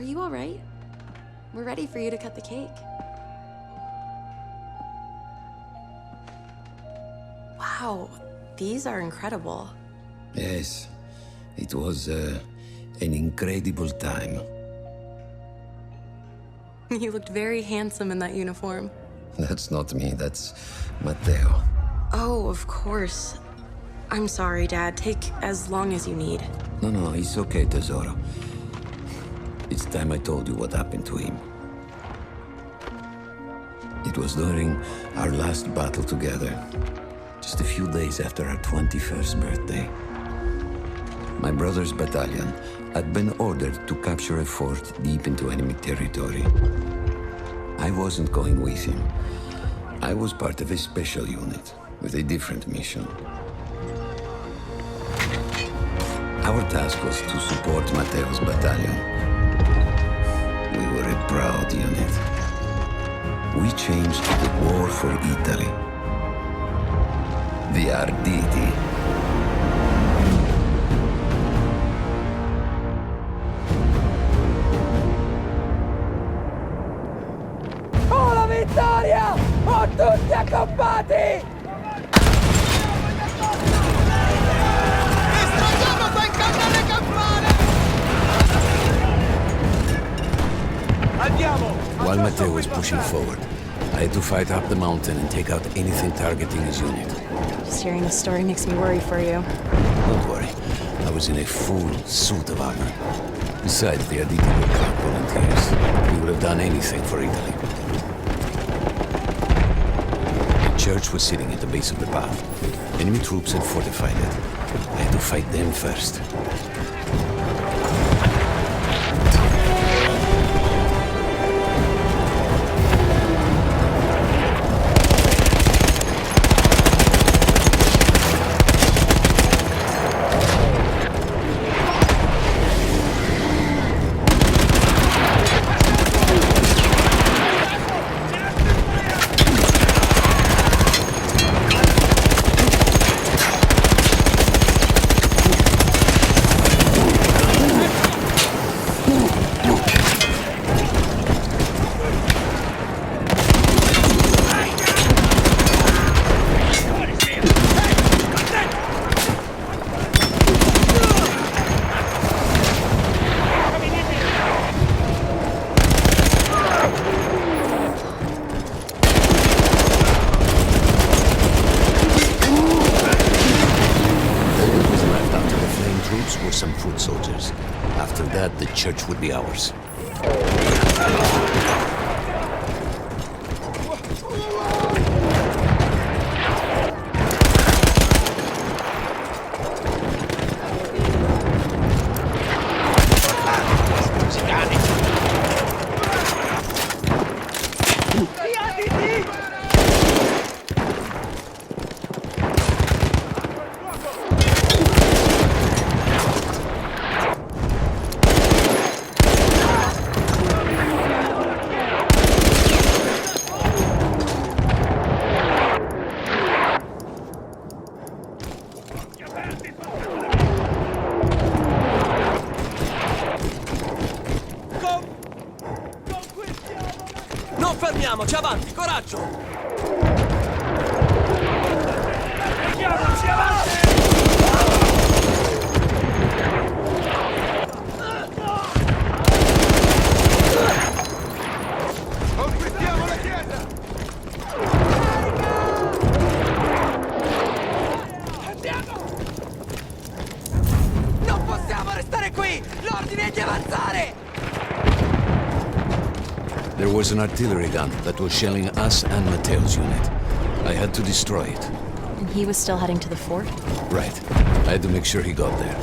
you all right? We're ready for you to cut the cake. Wow, these are incredible. Yes, it was an incredible time. You looked very handsome in that uniform. That's not me, that's Matteo. Oh, of course. I'm sorry, Dad. Take as long as you need. No, it's okay, Tesoro. It's time I told you what happened to him. It was during our last battle together, just a few days after our 21st birthday. My brother's battalion had been ordered to capture a fort deep into enemy territory. I wasn't going with him. I was part of a special unit with a different mission. Our task was to support Matteo's battalion. We were a proud unit. We changed the war for Italy. The Arditi. Oh, la vittoria! Oh, tutti accoppati! Distruggiamo quel cannone campane! Andiamo! While Matteo was pushing forward, I had to fight up the mountain and take out anything targeting his unit. Just hearing this story makes me worry for you. Don't worry, I was in a full suit of armor. Besides, the Arditi were crack volunteers. We would have done anything for Italy. The church was sitting at the base of the path. Enemy troops had fortified it. I had to fight them first. Some foot soldiers. After that, the church would be ours. Non fermiamoci, avanti, coraggio! Andiamoci, avanti! Conquistiamo la chiesa! Andiamo! Non possiamo restare qui! L'ordine è di avanzare! There was an artillery gun that was shelling us and Matteo's unit. I had to destroy it. And he was still heading to the fort? Right. I had to make sure he got there.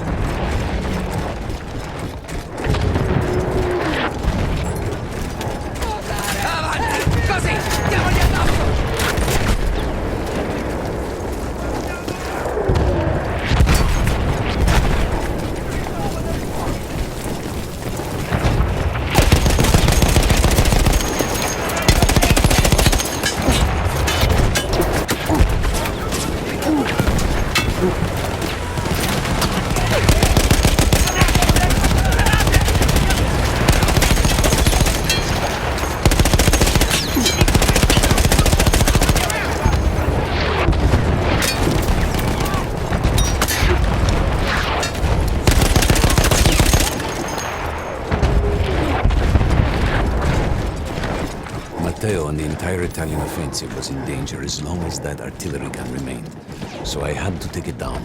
Avanti! Così! Diamogli addosso! Matteo and the entire Italian offensive was in danger as long as that artillery gun remained. So I had to take it down.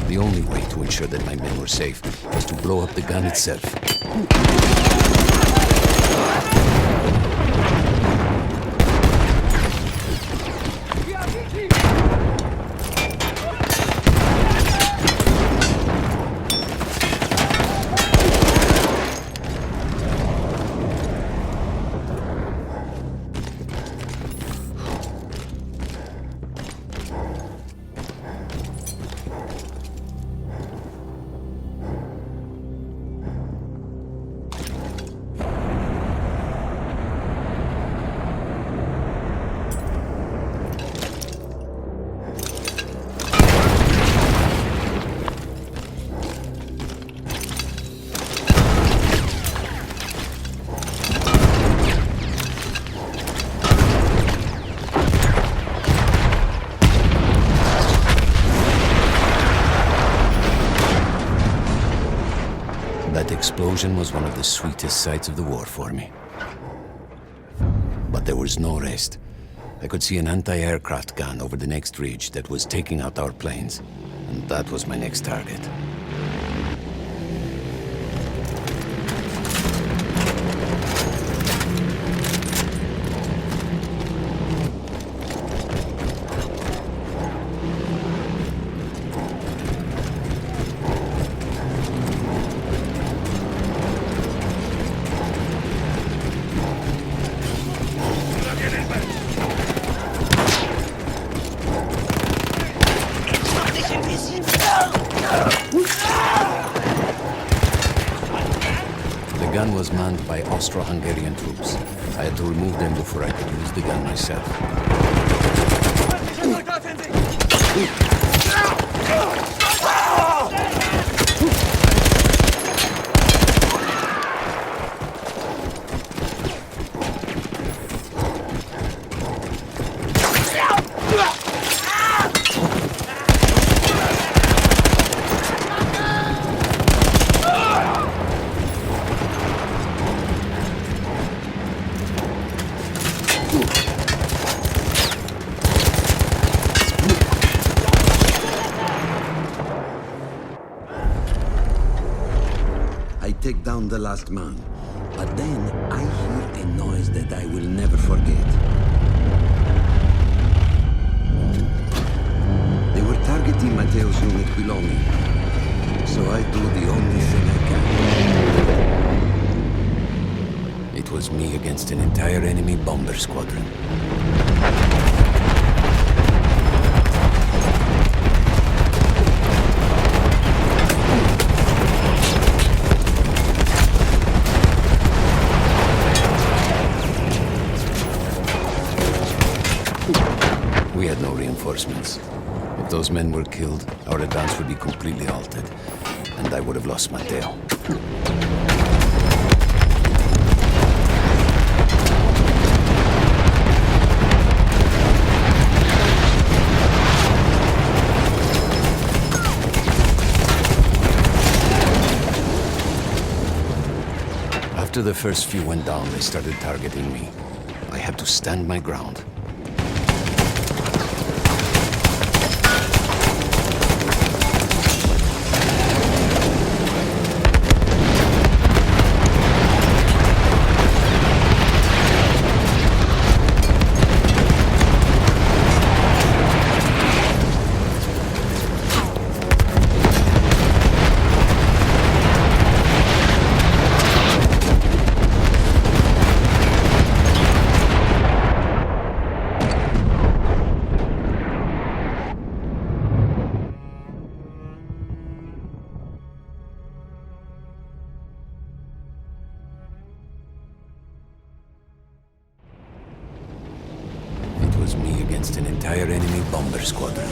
The only way to ensure that my men were safe was to blow up the gun itself. That explosion was one of the sweetest sights of the war for me. But there was no rest. I could see an anti-aircraft gun over the next ridge that was taking out our planes, and that was my next target. The gun was manned by Austro-Hungarian troops. I had to remove them before I could use the gun myself. I take down the last man, but then I hear a noise that I will never forget. They were targeting Matteo's unit below me, so I do the only thing I can. It was me against against an entire enemy bomber squadron. We had no reinforcements. If those men were killed, our advance would be completely halted, and I would have lost Mateo. After the first few went down, they started targeting me. I had to stand my ground. Me against an entire enemy bomber squadron.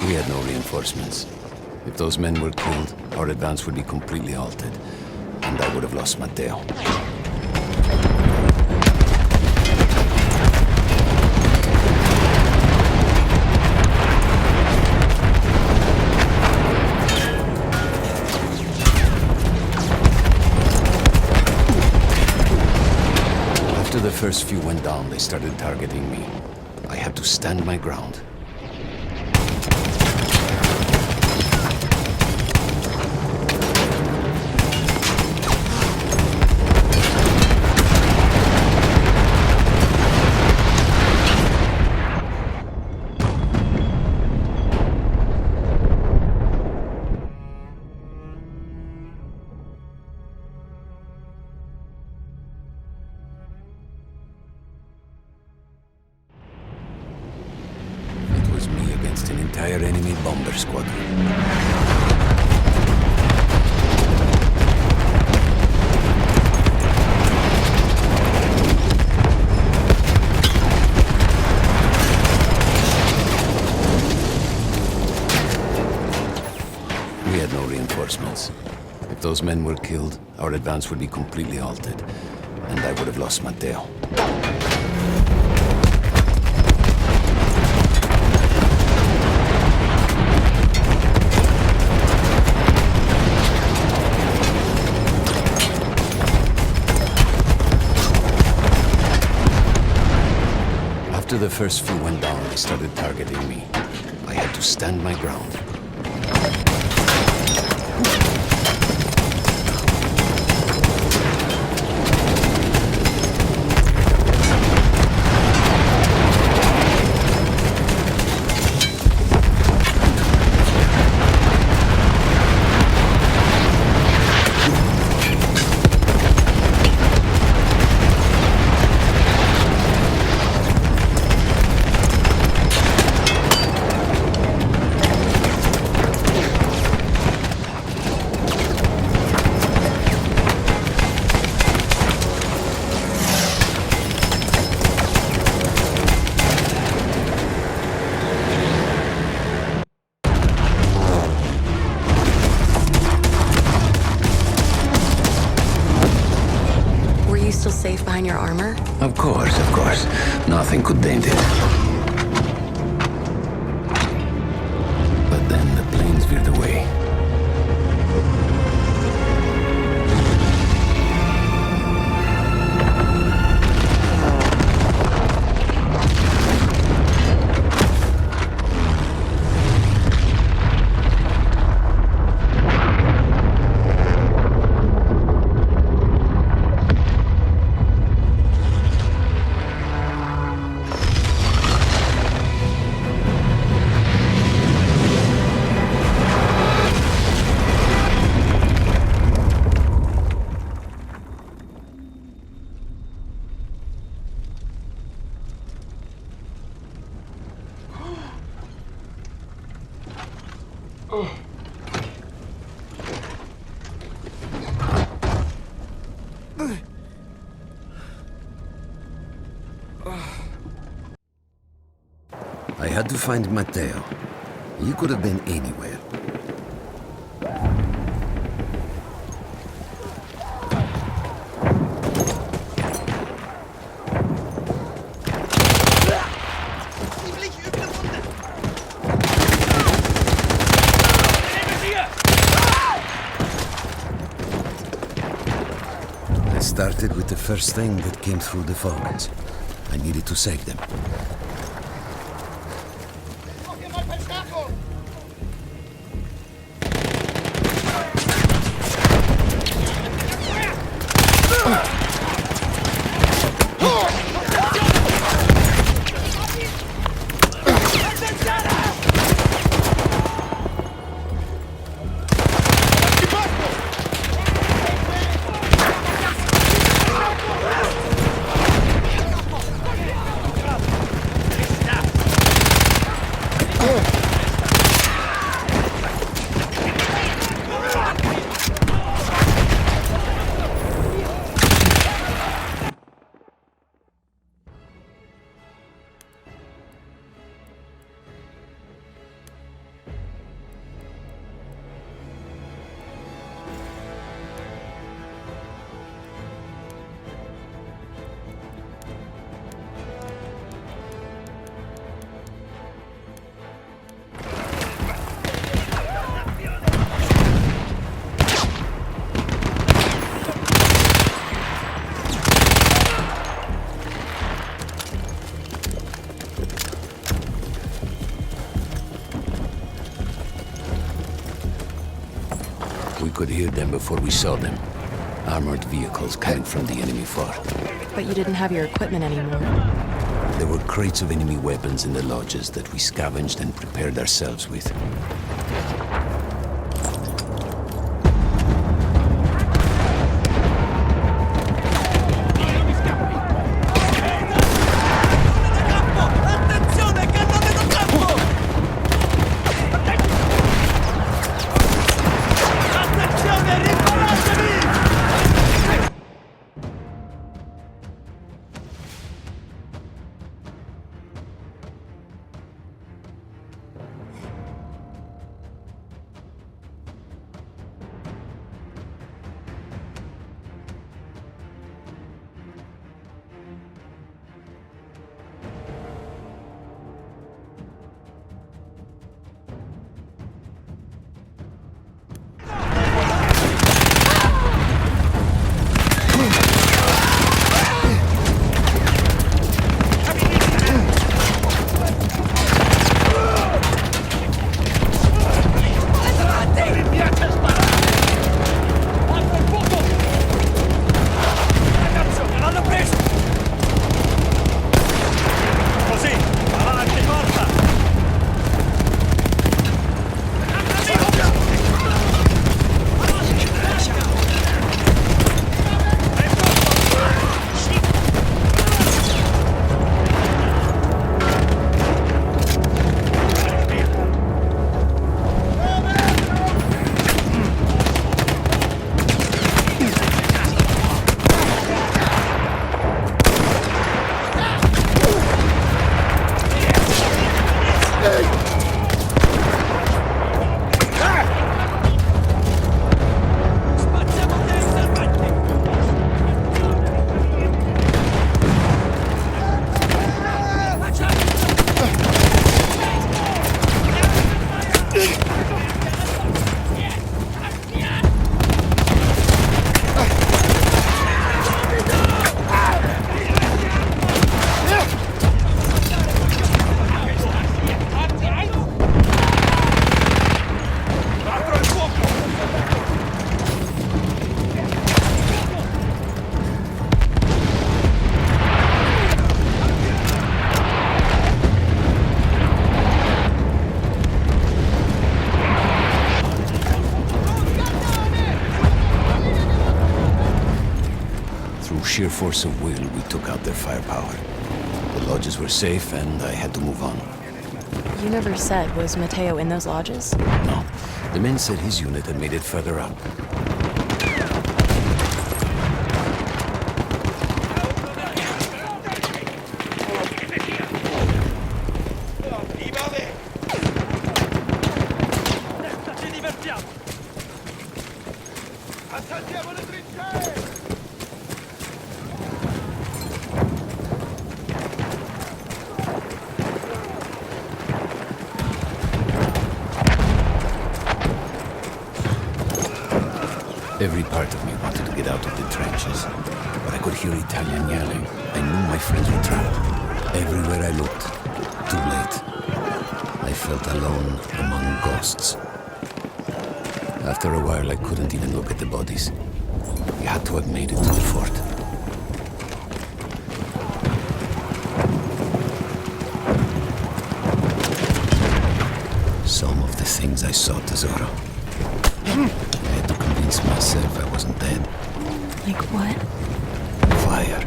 We had no reinforcements. If those men were killed, our advance would be completely halted, and I would have lost Mateo. After the first few went down, they started targeting me. I had to stand my ground. Me against an entire enemy bomber squadron. We had no reinforcements. If those men were killed, our advance would be completely halted, and I would have lost Mateo. After the first few went down, they started targeting me. I had to stand my ground. Still safe behind your armor? Of course, of course. Nothing could dent it. But then the planes veered away. I had to find Matteo. He could have been anywhere. I started with the first thing that came through the fog. I needed to save them. We could hear them before we saw them. Armored vehicles coming from the enemy fort. But you didn't have your equipment anymore. There were crates of enemy weapons in the lodges that we scavenged and prepared ourselves with. Sheer force of will, we took out their firepower. The lodges were safe, and I had to move on. You never said, was Mateo in those lodges? No. The men said his unit had made it further up. Every part of me wanted to get out of the trenches, but I could hear Italian yelling. I knew my friends were trapped. Everywhere I looked, too late. I felt alone among ghosts. After a while, I couldn't even look at the bodies. We had to have made it to the fort. Some of the things I saw, Tesoro. I had to convince myself I wasn't dead. Like what? Fire.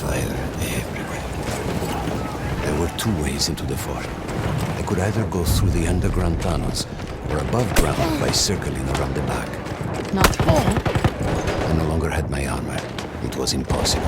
Fire everywhere. There were two ways into the fort. I could either go through the underground tunnels, or above ground by circling around the back. Not through there. I no longer had my armor. It was impossible.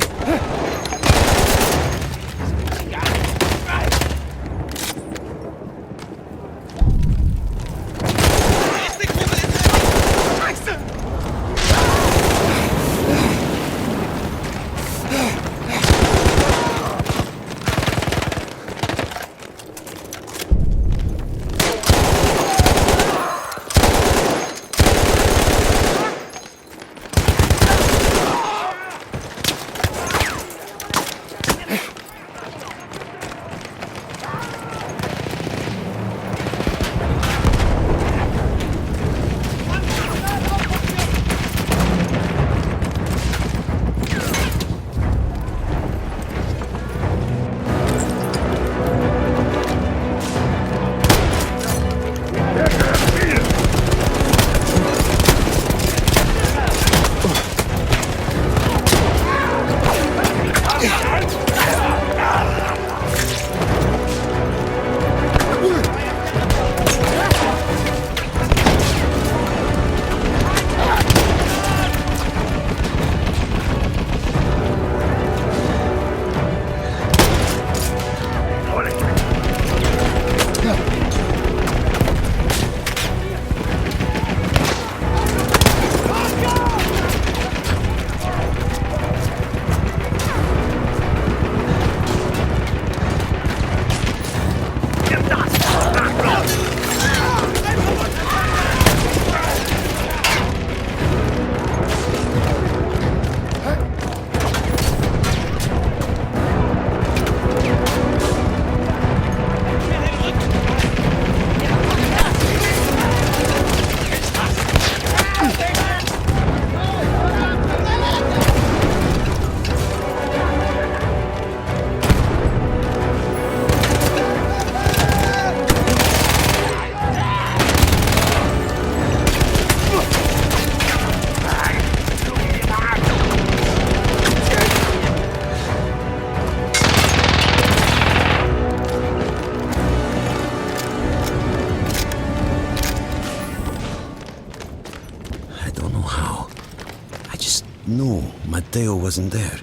No, Mateo wasn't there.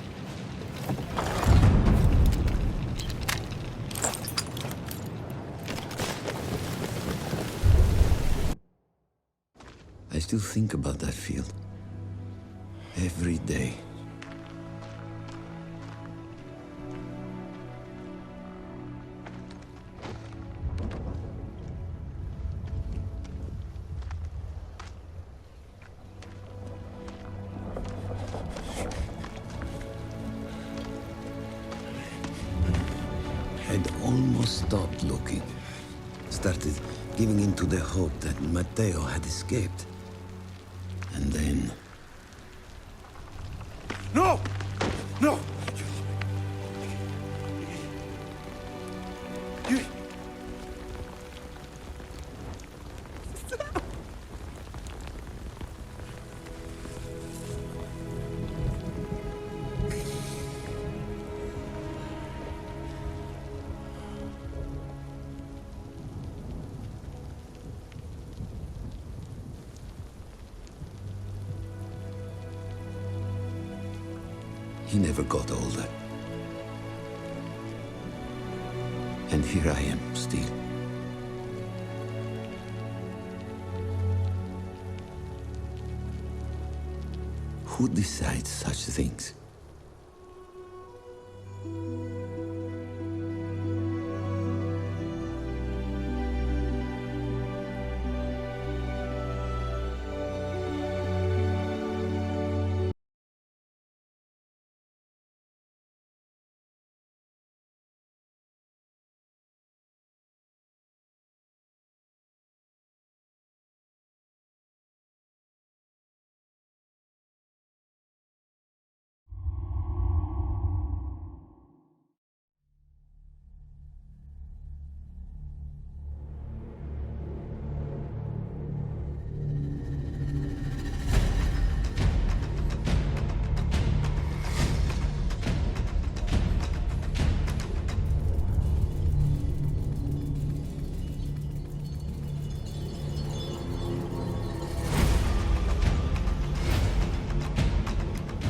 I still think about that field. Every day. I'd almost stopped looking. Started giving in to the hope that Mateo had escaped. And then... No! No! You... He never got older. And here I am, still. Who decides such things?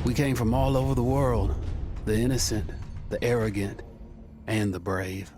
We came from all over the world, the innocent, the arrogant, and the brave.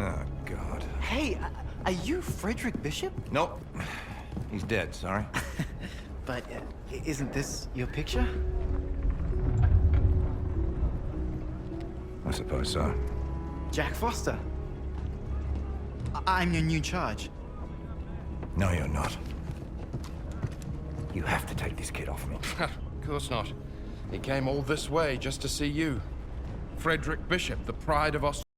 Oh, God. Hey, are you Frederick Bishop? Nope. He's dead, sorry. But isn't this your picture? I suppose so. Jack Foster. I'm your new charge. No, you're not. You have to take this kid off me. Of course not. He came all this way just to see you. Frederick Bishop, the pride of Australia.